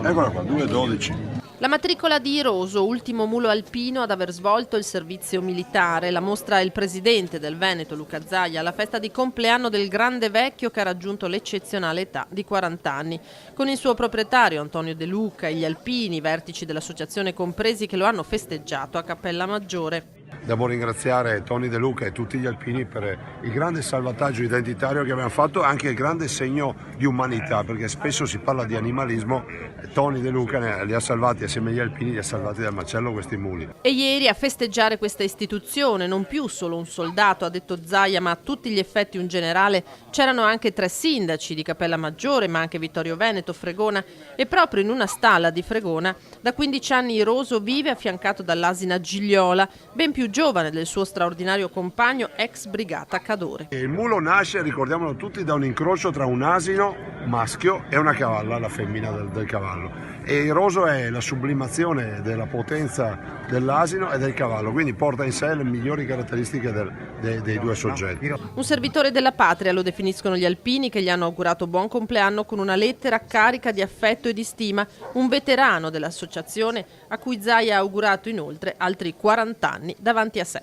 Eccola qua, 2,12. La matricola di Iroso, ultimo mulo alpino ad aver svolto il servizio militare. La mostra il presidente del Veneto, Luca Zaia, alla festa di compleanno del grande vecchio che ha raggiunto l'eccezionale età di 40 anni. Con il suo proprietario Antonio De Luca e gli alpini, vertici dell'associazione compresi, che lo hanno festeggiato a Cappella Maggiore. Devo ringraziare Tony De Luca e tutti gli alpini per il grande salvataggio identitario che abbiamo fatto, anche il grande segno di umanità, perché spesso si parla di animalismo. Tony De Luca li ha salvati assieme agli alpini, li ha salvati dal macello questi muli. E ieri a festeggiare questa istituzione, non più solo un soldato, ha detto Zaia, ma a tutti gli effetti un generale, c'erano anche 3 sindaci di Cappella Maggiore, ma anche Vittorio Veneto, Fregona, e proprio in una stalla di Fregona da 15 anni Iroso vive affiancato dall'asina Gigliola, ben più giovane del suo straordinario compagno, ex brigata Cadore. Il mulo nasce, ricordiamolo tutti, da un incrocio tra un asino maschio e una cavalla, la femmina del cavallo. E Iroso è la sublimazione della potenza dell'asino e del cavallo, quindi porta in sé le migliori caratteristiche dei due soggetti. Un servitore della patria lo definiscono gli alpini, che gli hanno augurato buon compleanno con una lettera carica di affetto e di stima, un veterano dell'associazione a cui Zaia ha augurato inoltre altri 40 anni davanti a sé.